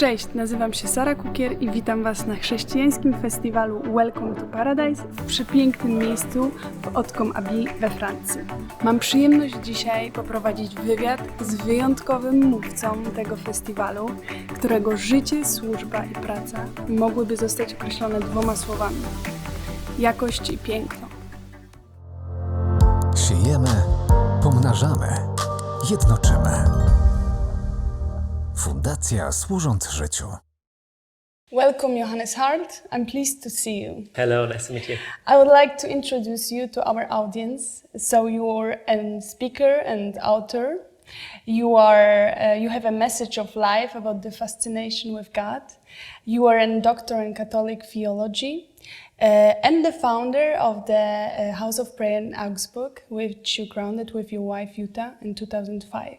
Cześć, nazywam się Sara Kukier i witam Was na chrześcijańskim festiwalu Welcome to Paradise w przepięknym miejscu w Haute-Abbey we Francji. Mam przyjemność dzisiaj poprowadzić wywiad z wyjątkowym mówcą tego festiwalu, którego życie, służba i praca mogłyby zostać określone dwoma słowami: jakość i piękno. Siejemy, pomnażamy, jednoczymy. Fundacja Służąc Życiu. Welcome, Johannes Hartl. I'm pleased to see you. Hello, nice to meet you. I would like to introduce you to our audience. So you're a speaker and author. You have a message of life about the fascination with God. You are a doctor in Catholic theology and the founder of the House of Prayer in Augsburg, which you grounded with your wife Jutta in 2005.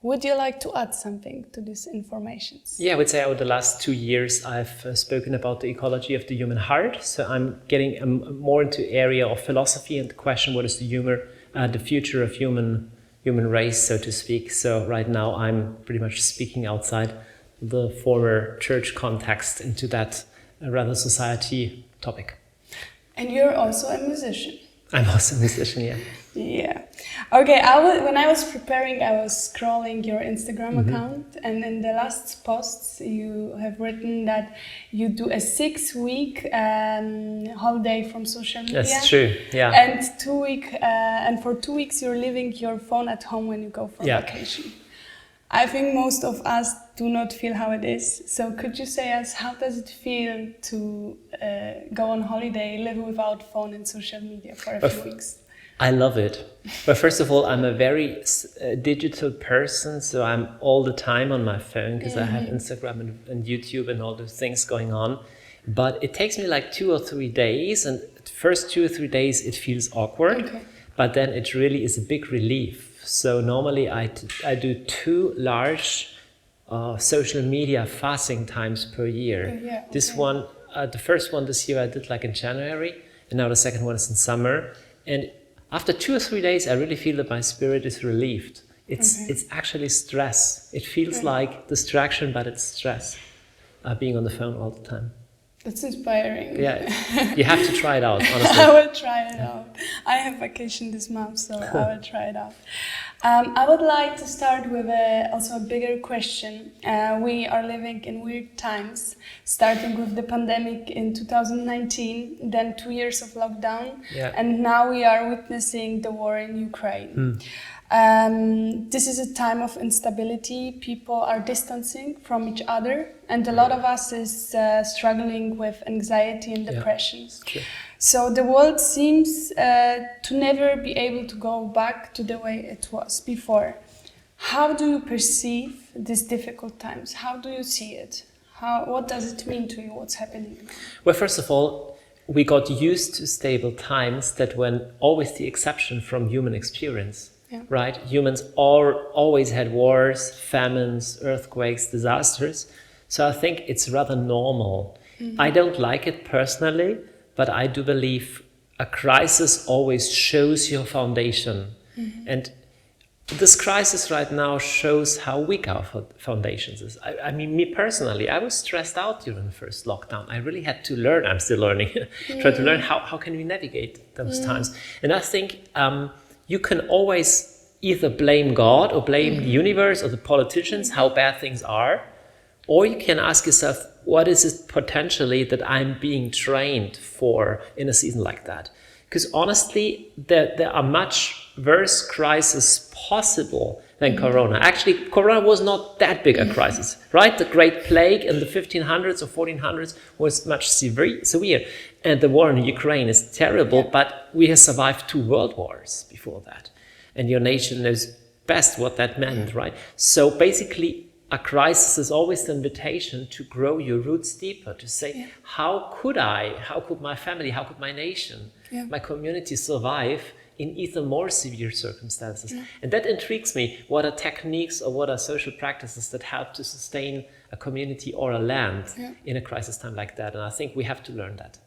Would you like to add something to these informations? Yeah, I would say over the last 2 years I've spoken about the ecology of the human heart. So I'm getting more into area of philosophy and the question what is the future of human race, so to speak. So right now I'm pretty much speaking outside the former church context into that rather society topic. And you're also a musician. I'm also a musician, yeah. Yeah. Okay, when I was preparing, I was scrolling your Instagram account, and in the last posts you have written that you do a 6-week holiday from social media. That's true, yeah. And for 2 weeks you're leaving your phone at home when you go for vacation. I think most of us do not feel how it is. So could you say us, how does it feel to go on holiday, live without phone and social media for a few weeks? I love it. But first of all, I'm a very digital person, so I'm all the time on my phone because I have Instagram and YouTube and all those things going on. But it takes me like 2 or 3 days, and the first 2 or 3 days it feels awkward, but then it really is a big relief. So normally I do 2 large social media fasting times per year. This one, the first one this year I did like in January, and now the second one is in summer. And after 2 or 3 days, I really feel that my spirit is relieved. It's actually stress. It feels like distraction, but it's stress. Being on the phone all the time. That's inspiring. Yeah, you have to try it out, honestly. I will try it out. I have vacation this month, so I will try it out. I would like to start with also a bigger question. We are living in weird times, starting with the pandemic in 2019, then 2 years of lockdown, and now we are witnessing the war in Ukraine. This is a time of instability. People are distancing from each other, and a lot of us is struggling with anxiety and depression. True. So the world seems to never be able to go back to the way it was before. How do you perceive these difficult times? How do you see it? What does it mean to you? What's happening now? Well, first of all, we got used to stable times that were always the exception from human experience. Right? Humans always had wars, famines, earthquakes, disasters. So I think it's rather normal. I don't like it personally, but I do believe a crisis always shows your foundation. And this crisis right now shows how weak our foundations is. I mean, me personally, I was stressed out during the first lockdown. I really had to learn. I'm still learning. Try to learn how can we navigate those times. And I think you can always either blame God or blame the universe or the politicians, how bad things are, or you can ask yourself, what is it potentially that I'm being trained for in a season like that? Because honestly, there are much worse crises possible than Corona. Actually, Corona was not that big a crisis, right? The Great Plague in the 1500s or 1400s was much severe. And the war in Ukraine is terrible, but we have survived 2 world wars before that. And your nation knows best what that meant, right? So basically, a crisis is always the invitation to grow your roots deeper, to say, how could my family, how could my nation, my community survive in even more severe circumstances? And that intrigues me. What are techniques or what are social practices that help to sustain a community or a land in a crisis time like that? And I think we have to learn that.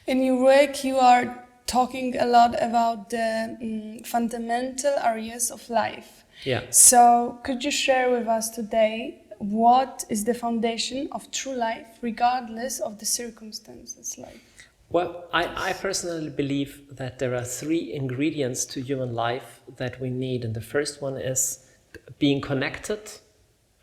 In your work, you are talking a lot about the fundamental areas of life. Yeah. So could you share with us today what is the foundation of true life, regardless of the circumstances? Like, Well, I personally believe that there are 3 ingredients to human life that we need. And the first one is being connected.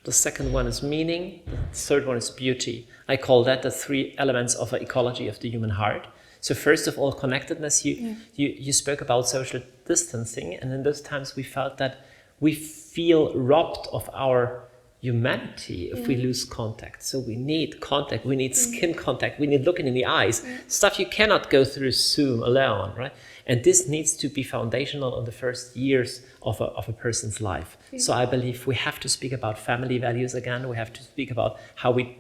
The second one is meaning. The third one is beauty. I call that the 3 elements of an ecology of the human heart. So first of all, connectedness. You spoke about social distancing. And in those times we felt that we feel robbed of our humanity if we lose contact. So we need contact, we need skin contact, we need looking in the eyes, stuff you cannot go through Zoom alone, right? And this needs to be foundational in the first years of a person's life. So I believe we have to speak about family values again, we have to speak about how we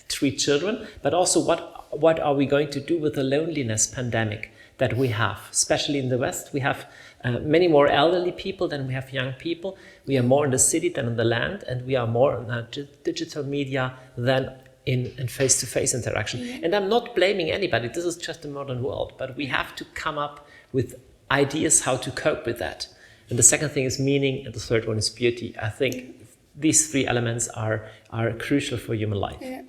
treat children, but also what are we going to do with the loneliness pandemic that we have, especially in the West. We have many more elderly people than we have young people. We are more in the city than in the land, and we are more in digital media than in face-to-face interaction. And I'm not blaming anybody. This is just the modern world. But we have to come up with ideas how to cope with that. And the second thing is meaning, and the third one is beauty. I think these 3 elements are crucial for human life. Yeah.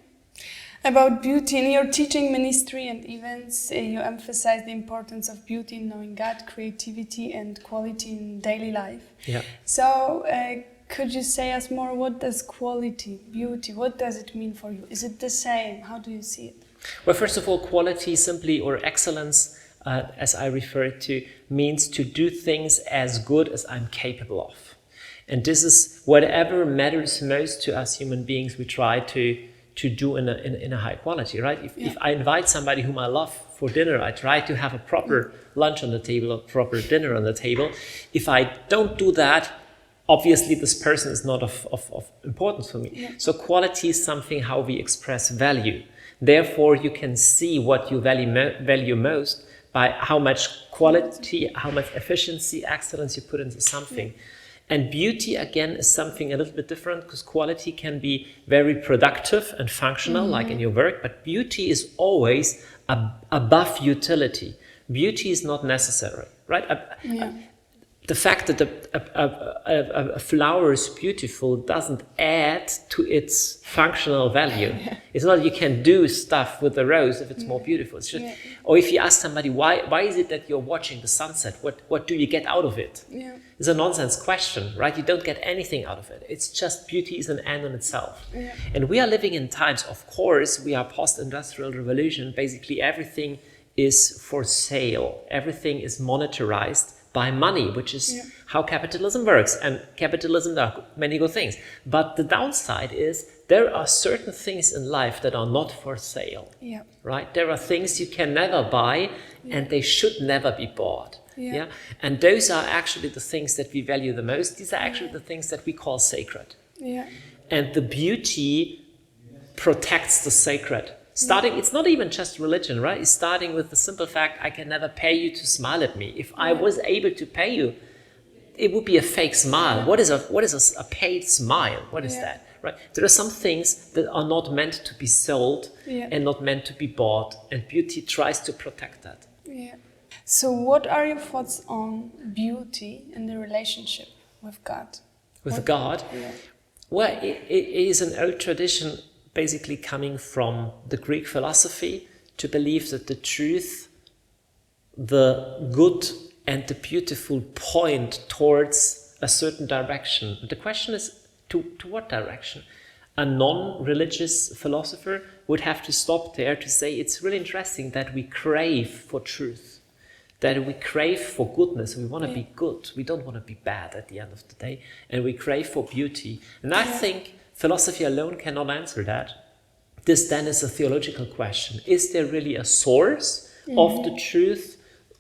About beauty, in your teaching ministry and events, you emphasize the importance of beauty in knowing God, creativity and quality in daily life. Yeah. So could you say us more, what does quality, beauty, what does it mean for you? Is it the same? How do you see it? Well, first of all, quality simply, or excellence, as I refer to, means to do things as good as I'm capable of. And this is whatever matters most to us human beings, we try to do in a high quality, right? If I invite somebody whom I love for dinner, I try to have a proper lunch on the table, a proper dinner on the table. If I don't do that, obviously this person is not of importance for me. Yeah. So quality is something how we express value. Therefore, you can see what you value most by how much quality, how much efficiency, excellence you put into something. Yeah. And beauty, again, is something a little bit different, because quality can be very productive and functional, like in your work, but beauty is always above utility. Beauty is not necessary, right? The fact that a flower is beautiful doesn't add to its functional value. It's not that you can do stuff with the rose if it's more beautiful. It's just, or if you ask somebody, why is it that you're watching the sunset? What do you get out of it? Yeah. It's a nonsense question, right? You don't get anything out of it. It's just beauty is an end in itself. Yeah. And we are living in times, of course, we are post-industrial revolution. Basically everything is for sale. Everything is monetarized by money, which is how capitalism works. And capitalism, there are many good things. But the downside is there are certain things in life that are not for sale, right? There are things you can never buy and they should never be bought. Yeah. And those are actually the things that we value the most. These are actually the things that we call sacred. Yeah. And the beauty protects the sacred. It's not even just religion, right? It's starting with the simple fact, I can never pay you to smile at me. If I was able to pay you, it would be a fake smile. What is a paid smile? What is that, right? There are some things that are not meant to be sold and not meant to be bought, and beauty tries to protect that. Yeah. So what are your thoughts on beauty and the relationship with God? With God? Yeah. Well, it is an old tradition, basically coming from the Greek philosophy, to believe that the truth, the good and the beautiful point towards a certain direction. The question is, to what direction? A non-religious philosopher would have to stop there to say it's really interesting that we crave for truth, that we crave for goodness. We want to be good. We don't want to be bad at the end of the day. And we crave for beauty. And I think philosophy alone cannot answer that. This then is a theological question. Is there really a source of the truth,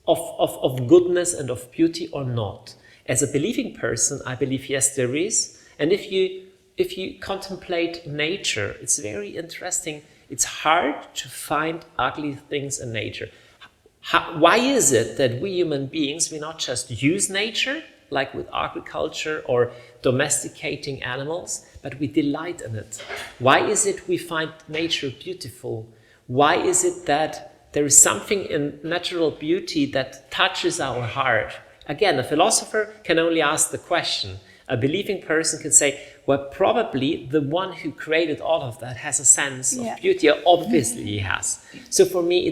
of goodness and of beauty or not? As a believing person, I believe yes, there is. And if you contemplate nature, it's very interesting. It's hard to find ugly things in nature. Why is it that we human beings, we not just use nature, like with agriculture or domesticating animals, but we delight in it? Why is it we find nature beautiful? Why is it that there is something in natural beauty that touches our heart? Again, a philosopher can only ask the question. A believing person can say, well, probably the one who created all of that has a sense of beauty. Obviously he has. So for me,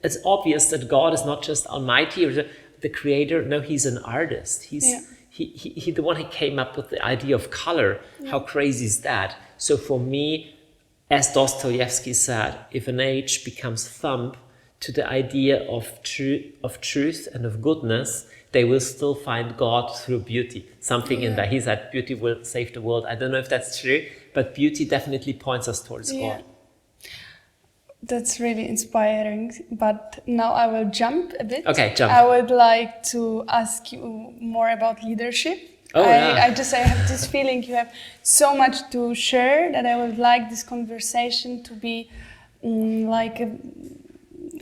it's obvious that God is not just almighty or the creator. No, he's an artist. He the one who came up with the idea of color. How crazy is that? So for me, as Dostoevsky said, if an age becomes thumb to the idea of truth and of goodness, they will still find God through beauty. Something in that. He said, beauty will save the world. I don't know if that's true, but beauty definitely points us towards God. That's really inspiring. But now I will jump a bit. Okay, jump. I would like to ask you more about leadership. I have this feeling you have so much to share that I would like this conversation to be like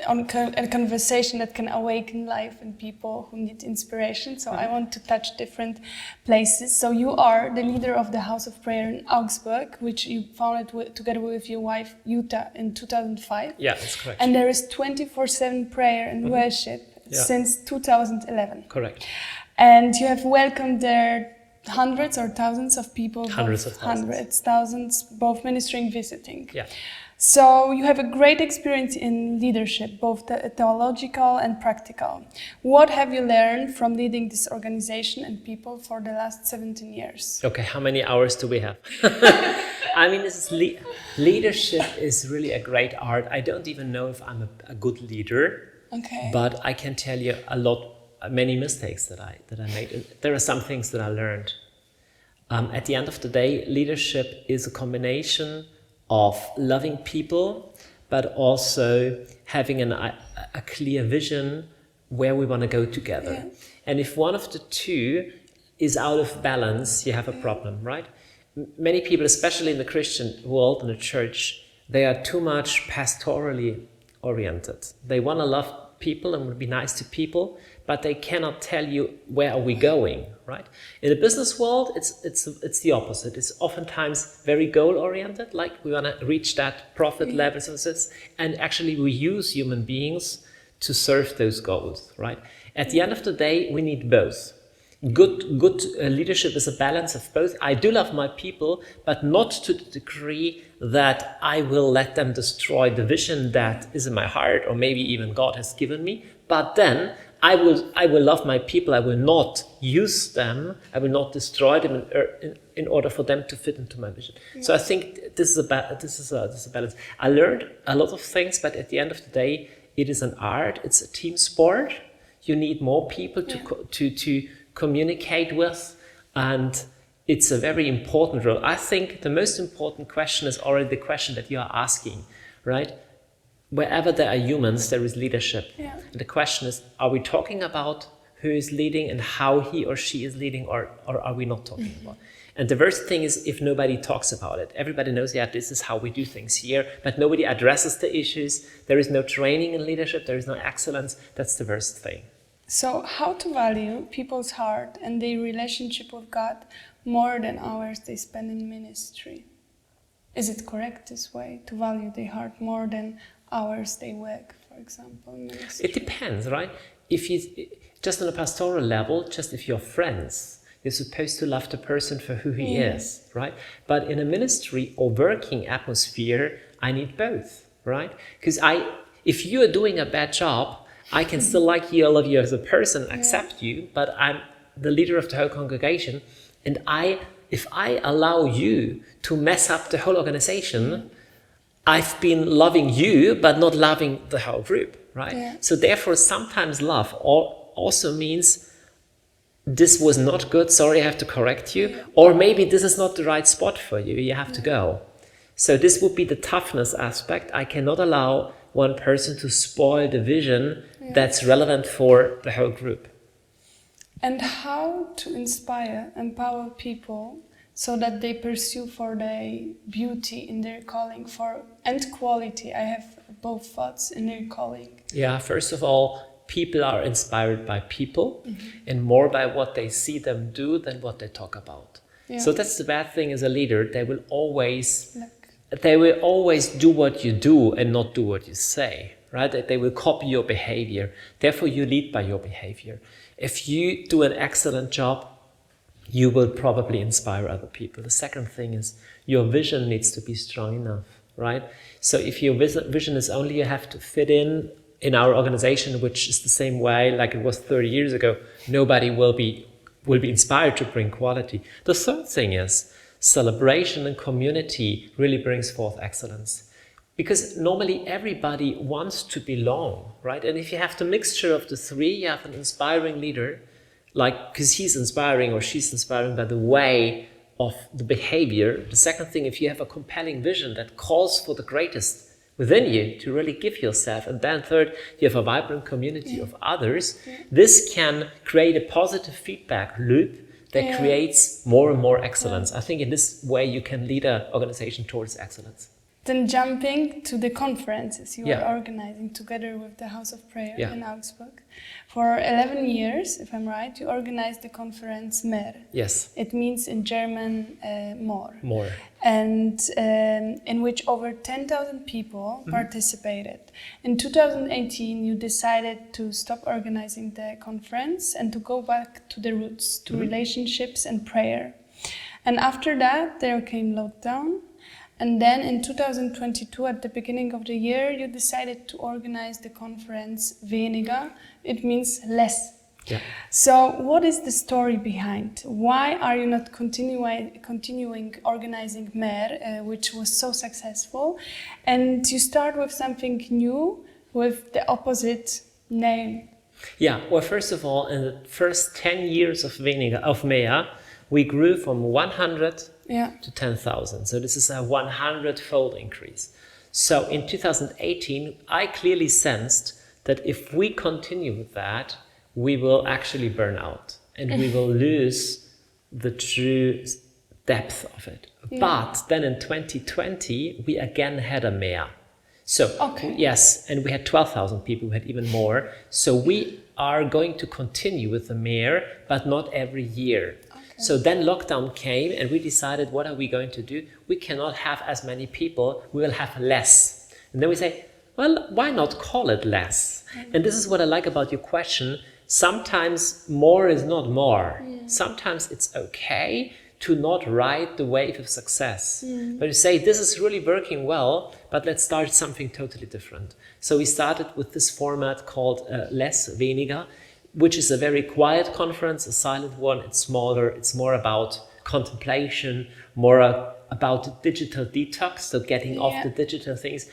a conversation that can awaken life in people who need inspiration. So I want to touch different places. So you are the leader of the House of Prayer in Augsburg, which you founded together with your wife Jutta in 2005. Yeah, that's correct. And there is 24/7 prayer and worship since 2011. Correct. And you have welcomed there hundreds or thousands of people. Thousands, both ministering, visiting. Yeah. So you have a great experience in leadership, both theological and practical. What have you learned from leading this organization and people for the last 17 years? Okay, how many hours do we have? I mean, leadership is really a great art. I don't even know if I'm a good leader, but I can tell you many mistakes that I made. There are some things that I learned. At the end of the day, leadership is a combination of loving people, but also having a clear vision where we want to go together. Yeah. And if one of the two is out of balance, you have a problem, right? Many people, especially in the Christian world, in the church, they are too much pastorally oriented. They want to love people and would be nice to people, but they cannot tell you where are we going, right? In the business world, it's the opposite. It's oftentimes very goal-oriented, like we want to reach that profit level, and actually we use human beings to serve those goals, right? At the end of the day, we need both. Good leadership is a balance of both. I do love my people, but not to the degree that I will let them destroy the vision that is in my heart, or maybe even God has given me. But then I will love my people. I will not use them. I will not destroy them in order for them to fit into my vision. Yeah. So I think this is a balance. I learned a lot of things, but at the end of the day, it is an art. It's a team sport. You need more people to communicate with, and it's a very important role. I think the most important question is already the question that you are asking, right? Wherever there are humans, there is leadership. Yeah. And the question is, are we talking about who is leading and how he or she is leading, or are we not talking about? And the worst thing is if nobody talks about it. Everybody knows, this is how we do things here, but nobody addresses the issues. There is no training in leadership. There is no excellence. That's the worst thing. So how to value people's heart and their relationship with God more than hours they spend in ministry? Is it correct this way, to value their heart more than hours they work, for example, in ministry? It depends, right? If you just on a pastoral level, just if you're friends, you're supposed to love the person for who he is, right? But in a ministry or working atmosphere, I need both, right? Because if you are doing a bad job, I can still like you, I love you as a person, accept you, but I'm the leader of the whole congregation, and if I allow you to mess up the whole organization, I've been loving you, but not loving the whole group, right? Yeah. So therefore, sometimes love also means this was not good, sorry, I have to correct you, or maybe this is not the right spot for you, you have to go. So this would be the toughness aspect. I cannot allow one person to spoil the vision that's relevant for the whole group. And how to empower people so that they pursue for their beauty in their calling and quality. I have both thoughts in their calling. Yeah, first of all, people are inspired by people and more by what they see them do than what they talk about. Yeah. So that's the bad thing as a leader. They will always do what you do and not do what you say, right? They will copy your behavior. Therefore, you lead by your behavior. If you do an excellent job, you will probably inspire other people. The second thing is your vision needs to be strong enough, right? So if your vision is only you have to fit in our organization, which is the same way like it was 30 years ago, nobody will be inspired to bring quality. The third thing is celebration and community really brings forth excellence. Because normally everybody wants to belong, right? And if you have the mixture of the three, you have an inspiring leader, like, because he's inspiring or she's inspiring by the way of the behavior. The second thing, if you have a compelling vision that calls for the greatest within you to really give yourself, and then third, you have a vibrant community of others, this can create a positive feedback loop that creates more and more excellence. I think in this way you can lead an organization towards excellence. Then jumping to the conferences you are organizing together with the House of Prayer in Augsburg. For 11 years, if I'm right, you organized the conference Mehr. Yes. It means in German more. More. And in which over 10,000 people participated. In 2018, you decided to stop organizing the conference and to go back to the roots, to relationships and prayer. And after that, there came lockdown. And then in 2022, at the beginning of the year, you decided to organize the conference Weniger. It means less. Yeah. So what is the story behind? Why are you not continuing organizing Mehr, which was so successful? And you start with something new, with the opposite name. Yeah, well, first of all, in the first 10 years of Mehr, we grew from 100 to 10,000. So this is a 100-fold increase. So in 2018, I clearly sensed that if we continue with that, we will actually burn out and we will lose the true depth of it. Yeah. But then in 2020, we again had a Mehr. So yes, and we had 12,000 people, we had even more. So we are going to continue with the Mehr, but not every year. So then lockdown came and we decided, what are we going to do? We cannot have as many people, we will have less. And then we say, well, why not call it less? And this is what I like about your question. Sometimes more is not more. Sometimes it's okay to not ride the wave of success. But you say, this is really working well, but let's start something totally different. So we started with this format called Less, Weniger, which is a very quiet conference, a silent one. It's smaller, it's more about contemplation, more about digital detox, so getting off the digital things.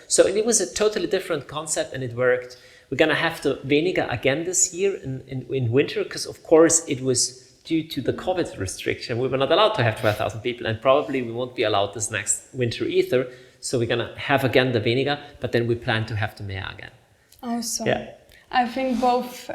So it was a totally different concept and it worked. We're going to have the Weniger again this year in winter, because of course it was due to the COVID restriction. We were not allowed to have 12,000 people, and probably we won't be allowed this next winter either. So we're going to have again the Weniger, but then we plan to have the Mehr again. Awesome. Yeah. I think both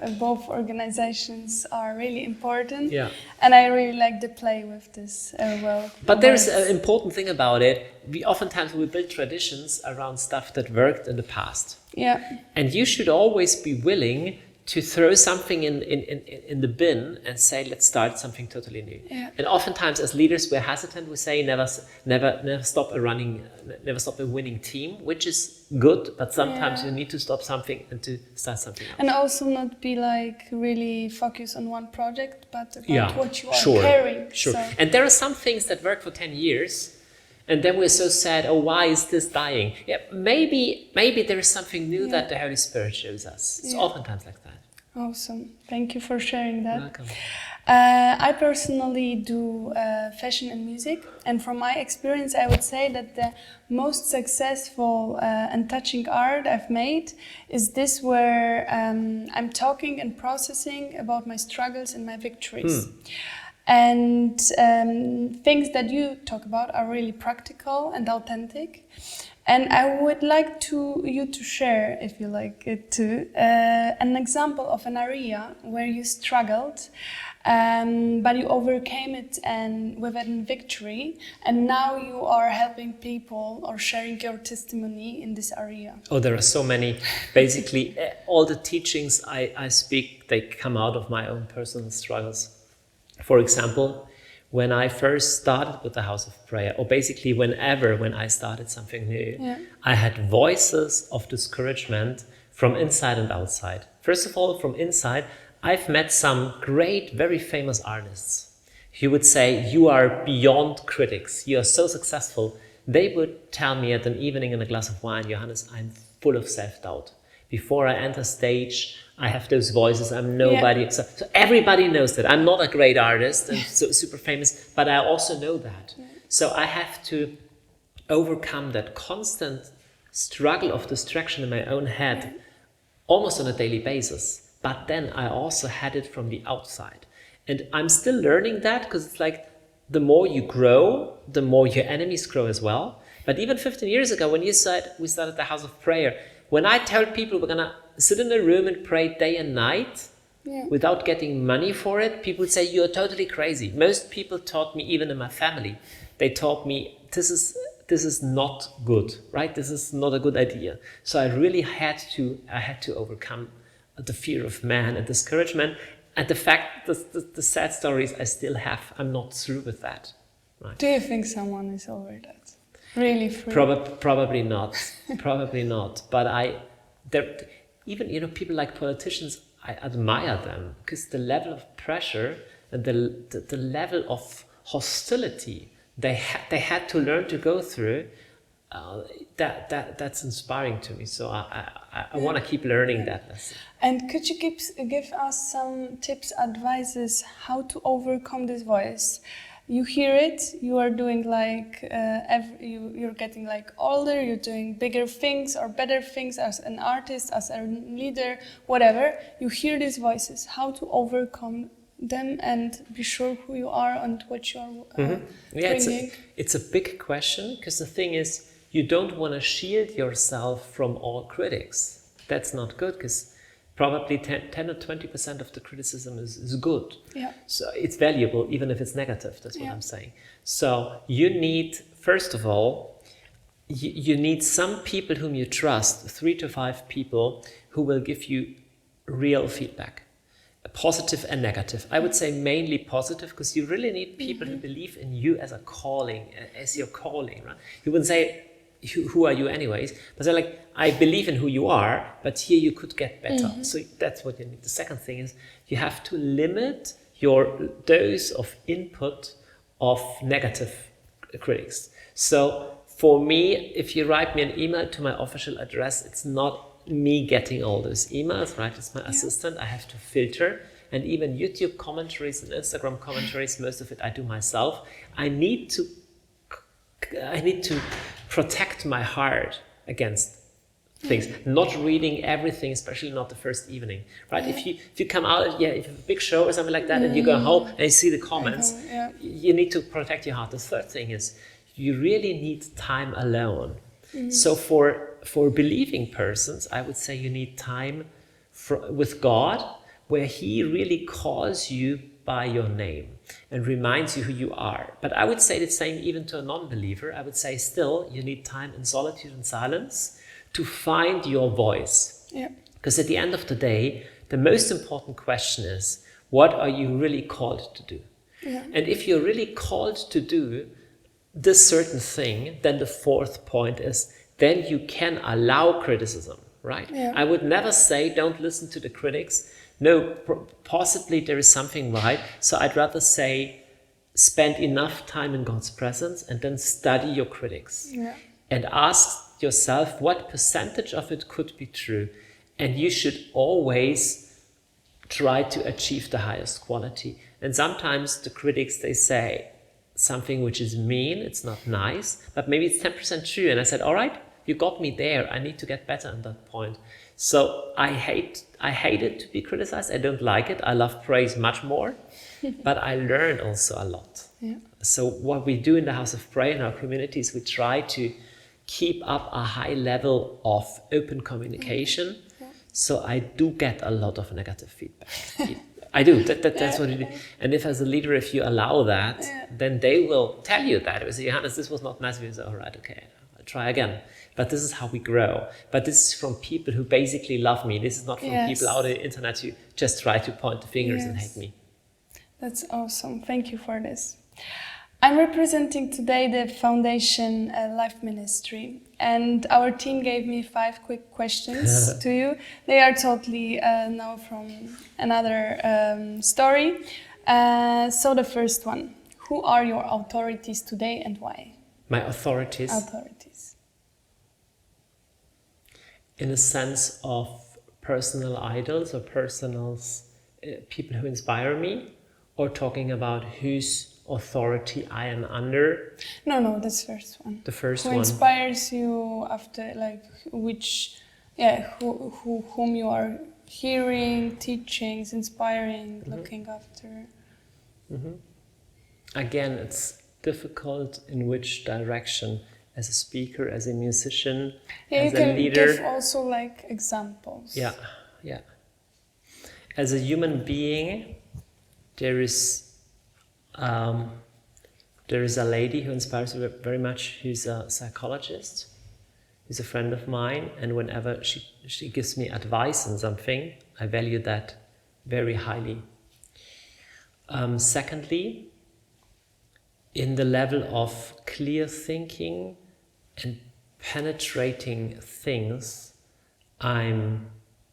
organizations are really important, and I really like the play with this world. But there's an important thing about it. We oftentimes build traditions around stuff that worked in the past. Yeah. And you should always be willing to throw something in the bin and say, let's start something totally new. Yeah. And oftentimes as leaders, we're hesitant. We say, never stop a winning team, which is good, but sometimes you need to stop something and to start something else. And also not be like really focused on one project, but about what you are carrying. Sure. So. And there are some things that work for 10 years, and then we're so sad, oh, why is this dying? Yeah, maybe there is something new that the Holy Spirit shows us. It's oftentimes like that. Awesome. Thank you for sharing that. Welcome. I personally do fashion and music, and from my experience I would say that the most successful and touching art I've made is this, where I'm talking and processing about my struggles and my victories. And things that you talk about are really practical and authentic. And I would like you to share, if you like it too, an example of an area where you struggled, but you overcame it and with a victory, and now you are helping people or sharing your testimony in this area. Oh, there are so many. Basically, all the teachings I speak, they come out of my own personal struggles. For example, when I first started with the House of Prayer, or basically when I started something new, I had voices of discouragement from inside and outside. First of all, from inside, I've met some great, very famous artists. who would say, you are beyond critics, you are so successful, they would tell me at an evening in a glass of wine, Johannes, I'm full of self-doubt. Before I enter stage, I have those voices, I'm nobody. Yeah. So everybody knows that. I'm not a great artist and so super famous, but I also know that. Yeah. So I have to overcome that constant struggle of distraction in my own head almost on a daily basis. But then I also had it from the outside. And I'm still learning that, because it's like the more you grow, the more your enemies grow as well. But even 15 years ago, when we started the House of Prayer, when I told people we're going to sit in a room and pray day and night without getting money for it, people would say, you're totally crazy. Most people taught me, even in my family, they taught me, this is not good, right? This is not a good idea. So I really had to overcome the fear of man and discouragement. And the fact, the sad stories I still have, I'm not through with that. Right? Do you think someone is over that? Really free? Probably not. Probably not. But even people like politicians, I admire them, because the level of pressure and the level of hostility they had to learn to go through, that's inspiring to me. So I want to keep learning that lesson. And could you give us some tips, advices how to overcome this voice? You hear it, you are doing like, you're getting like older, you're doing bigger things or better things as an artist, as a leader, whatever. You hear these voices, how to overcome them and be sure who you are and what you are bringing. It's a big question, because the thing is, you don't want to shield yourself from all critics. That's not good, because probably 10 or 20% of the criticism is good. Yeah. So it's valuable, even if it's negative. That's what I'm saying. So you need, first of all, you need some people whom you trust, 3 to 5 people who will give you real feedback, positive and negative. I would say mainly positive, because you really need people who believe in you as a calling, as your calling. Right? You wouldn't say, who are you anyways? But they're like, I believe in who you are, but here you could get better. So that's what you need. The second thing is, you have to limit your dose of input of negative critics. So for me, if you write me an email to my official address, it's not me getting all those emails, right? It's my assistant. I have to filter. And even YouTube commentaries and Instagram commentaries, most of it I do myself. I need to protect my heart against things, not reading everything, especially not the first evening, right? If you come out, if you have a big show or something like that, and you go home and you see the comments, you need to protect your heart. The third thing is, you really need time alone. So for believing persons, I would say you need time with God, where He really calls you by your name and reminds you who you are. But I would say the same even to a non-believer. I would say still you need time in solitude and silence to find your voice. Because at the end of the day, the most important question is, what are you really called to do? And if you're really called to do this certain thing, then the fourth point is, then you can allow criticism, right? I would never say, don't listen to the critics. No, possibly there is something right. So I'd rather say, spend enough time in God's presence and then study your critics. And ask yourself what percentage of it could be true. And you should always try to achieve the highest quality. And sometimes the critics, they say something which is mean, it's not nice, but maybe it's 10% true. And I said, all right, you got me there. I need to get better on that point. So I hate it to be criticized. I don't like it. I love praise much more, but I learn also a lot. So what we do in the House of Prayer in our communities, we try to keep up a high level of open communication. So I do get a lot of negative feedback. I do. That's what it is. And if as a leader, if you allow that, then they will tell you that. They say, Johannes, this was not nice. You say, all right, okay, I'll try again. But this is how we grow. But this is from people who basically love me. This is not from people out on the internet who just try to point the fingers and hate me. That's awesome. Thank you for this. I'm representing today the Foundation Life Ministry, and our team gave me 5 quick questions to you. They are totally now from another story. So the first one, who are your authorities today and why? My authorities? Authorities. In the sense of personal idols or people who inspire me, or talking about whose authority I am under? No, that's the first one. The first who one. Who inspires you after, like, whom you are hearing, teaching, inspiring, looking after? Mm-hmm. Again, it's difficult in which direction, as a speaker, as a musician, as a leader. You can give also like examples. Yeah. As a human being, there is a lady who inspires me very much, who's a psychologist, who's a friend of mine, and whenever she gives me advice on something, I value that very highly. Secondly, in the level of clear thinking and penetrating things, I'm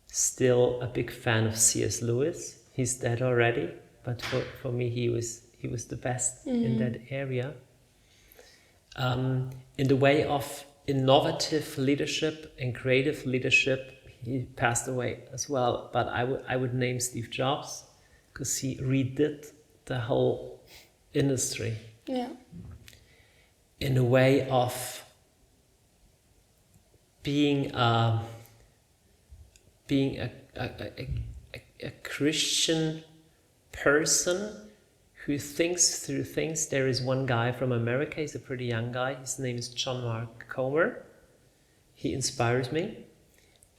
still a big fan of C.S. Lewis. He's dead already, but for me he was the best in that area. In the way of innovative leadership and creative leadership, he passed away as well, but I would name Steve Jobs, because he redid the whole industry. Yeah. In a way of being a Christian person who thinks through things. There is one guy from America, he's a pretty young guy, his name is John Mark Comer. He inspires me.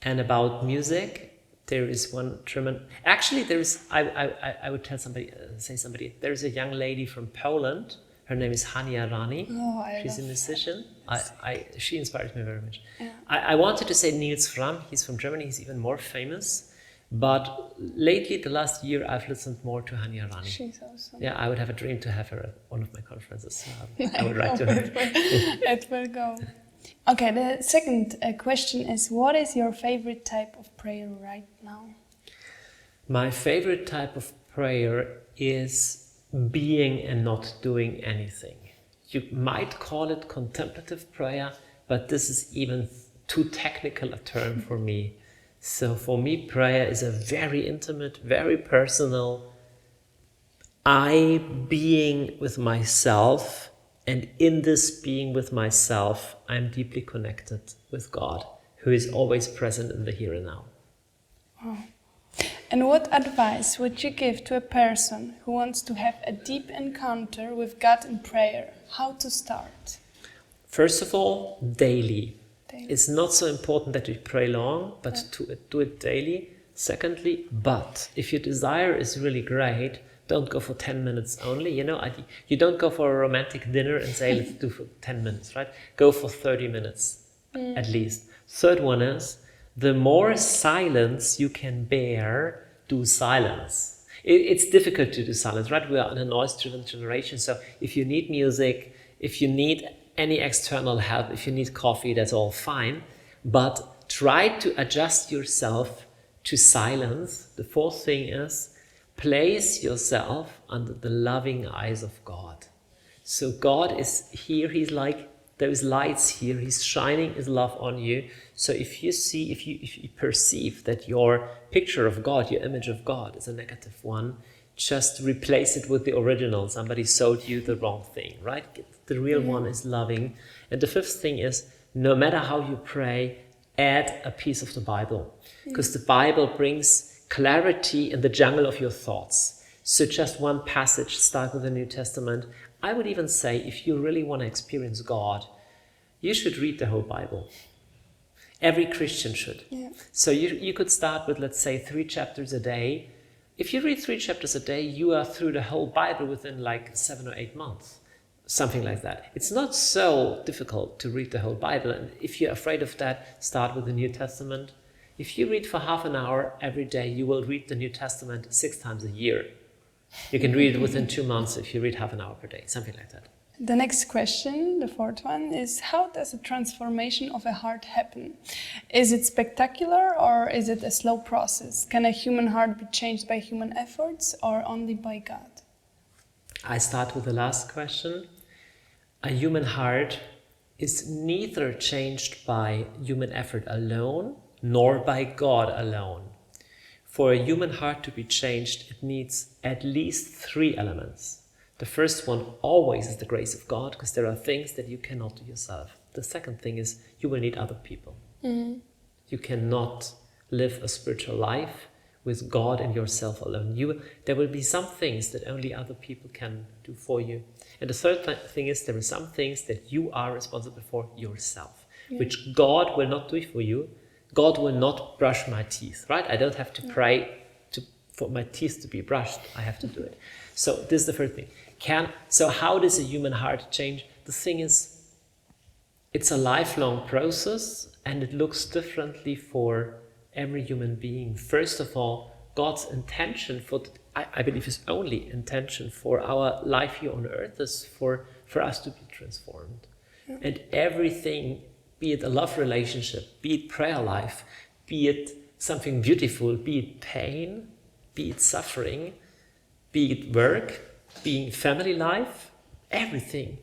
And about music, there is one German, actually there is, I would say somebody, there is a young lady from Poland. Her name is Hania Rani. She's a musician. She inspires me very much. Yeah. I wanted to say Niels Fram. He's from Germany. He's even more famous. But lately, the last year, I've listened more to Hania Rani. She's awesome. Yeah, I would have a dream to have her at one of my conferences. I would write to her. It will go. Okay, the second question is, what is your favorite type of prayer right now? My favorite type of prayer is being and not doing anything. You might call it contemplative prayer, but this is even too technical a term for me. So for me, prayer is a very intimate, very personal, I being with myself, and in this being with myself, I'm deeply connected with God, who is always present in the here and now. Wow. And what advice would you give to a person who wants to have a deep encounter with God in prayer? How to start? First of all, daily. It's not so important that you pray long, but to do it daily. Secondly, but if your desire is really great, don't go for 10 minutes only. You don't go for a romantic dinner and say, let's do for 10 minutes, right? Go for 30 minutes at least. Third one is, the more silence you can bear, do silence. It's difficult to do silence, right? We are in a noise-driven generation, so if you need music, if you need any external help, if you need coffee, that's all fine. But try to adjust yourself to silence. The fourth thing is, place yourself under the loving eyes of God. So God is here, He's like those lights here, He's shining His love on you. So if you perceive that your picture of God, your image of God is a negative one, just replace it with the original. Somebody sold you the wrong thing, right? The real one is loving. And the fifth thing is, no matter how you pray, add a piece of the Bible. Because the Bible brings clarity in the jungle of your thoughts. So just one passage, start with the New Testament. I would even say, if you really want to experience God, you should read the whole Bible. Every Christian should. Yeah. So you could start with, let's say, 3 chapters a day. If you read 3 chapters a day, you are through the whole Bible within like 7 or 8 months. Something like that. It's not so difficult to read the whole Bible. And if you're afraid of that, start with the New Testament. If you read for half an hour every day, you will read the New Testament 6 times a year. You can read it within 2 months if you read half an hour per day, something like that. The next question, the fourth one, is how does a transformation of a heart happen? Is it spectacular or is it a slow process? Can a human heart be changed by human efforts or only by God? I start with the last question. A human heart is neither changed by human effort alone, nor by God alone. For a human heart to be changed, it needs at least 3 elements. The first one always is the grace of God, because there are things that you cannot do yourself. The second thing is you will need other people. Mm-hmm. You cannot live a spiritual life with God and yourself alone. There will be some things that only other people can do for you. And the third thing is there are some things that you are responsible for yourself, which God will not do for you. God will not brush my teeth, right? I don't have to pray for my teeth to be brushed. I have to do it. So this is the first thing. So how does a human heart change? The thing is, it's a lifelong process, and it looks differently for every human being. First of all, God's intention I believe his only intention for our life here on earth is for us to be transformed. Yeah. And everything, be it a love relationship, be it prayer life, be it something beautiful, be it pain, be it suffering, be it work, be it family life, everything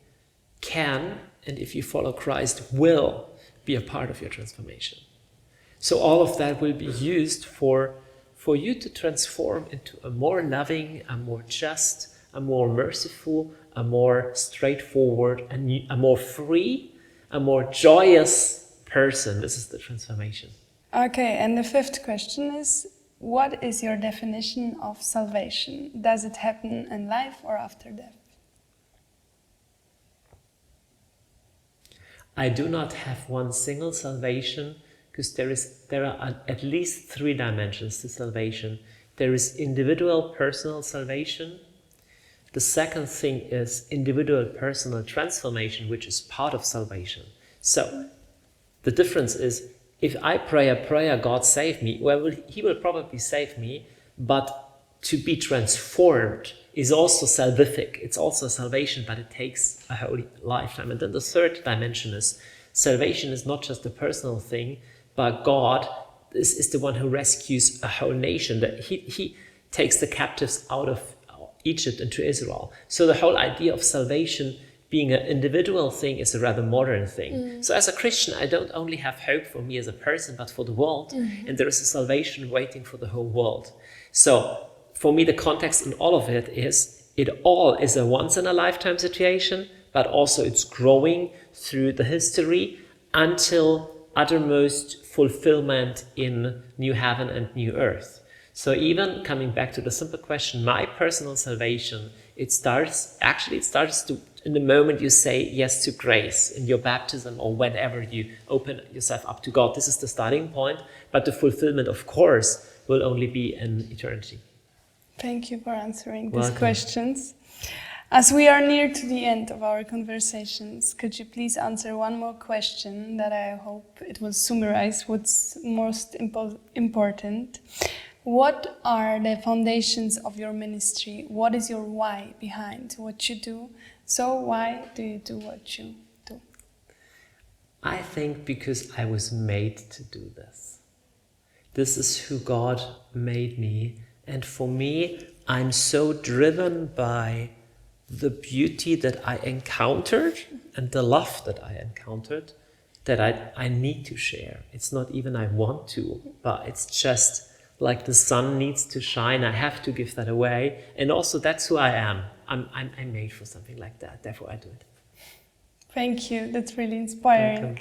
can, and if you follow Christ, will be a part of your transformation. So all of that will be used for you to transform into a more loving, a more just, a more merciful, a more straightforward, a more free, a more joyous person. This is the transformation. Okay, and the 5th question is, what is your definition of salvation? Does it happen in life or after death? I do not have one single salvation, because there are at least 3 dimensions to salvation. There is individual personal salvation. The second thing is individual personal transformation, which is part of salvation. So the difference is, if I pray a prayer, God save me, well, he will probably save me, but to be transformed is also salvific. It's also salvation, but it takes a whole lifetime. And then the third dimension is salvation is not just a personal thing, but God is the one who rescues a whole nation. That he takes the captives out of Egypt into Israel. So the whole idea of salvation being an individual thing is a rather modern thing. So as a Christian, I don't only have hope for me as a person, but for the world. And there is a salvation waiting for the whole world. So for me, the context in all of it all is a once in a lifetime situation, but also it's growing through the history until uttermost fulfillment in new heaven and new earth. So even coming back to the simple question, my personal salvation, it starts in the moment you say yes to grace in your baptism or whenever you open yourself up to God. This is the starting point, but the fulfillment, of course, will only be in eternity. Thank you for answering these questions. As we are near to the end of our conversations, could you please answer one more question that I hope it will summarize what's most important? What are the foundations of your ministry? What is your why behind what you do? So why do you do what you do? I think because I was made to do this. This is who God made me. And for me, I'm so driven by the beauty that I encountered and the love that I encountered that I need to share. It's not even I want to, but it's just like the sun needs to shine. I have to give that away. And also that's who I am. I'm made for something like that. Therefore I do it. Thank you. That's really inspiring. Welcome.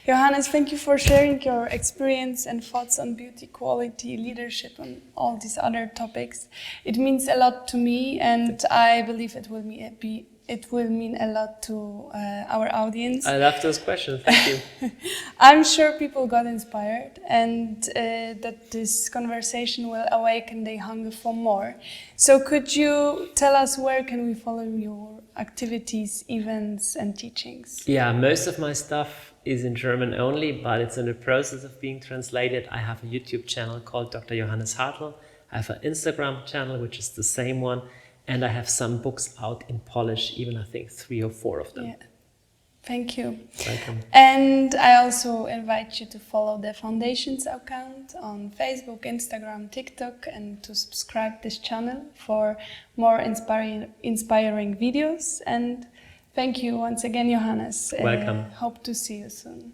Johannes, thank you for sharing your experience and thoughts on beauty, quality, leadership, and all these other topics. It means a lot to me, and I believe it will mean a lot to our audience. I love those questions. Thank you. I'm sure people got inspired, and that this conversation will awaken their hunger for more. So could you tell us where can we follow your activities, events, and teachings? Yeah, most of my stuff is in German only, but it's in the process of being translated. I have a YouTube channel called Dr. Johannes Hartl. I have an Instagram channel, which is the same one. And I have some books out in Polish, even I think 3 or 4 of them. Yeah. Thank you. Welcome. And I also invite you to follow the Foundation's account on Facebook, Instagram, TikTok, and to subscribe this channel for more inspiring videos. And thank you once again, Johannes. Welcome. Hope to see you soon.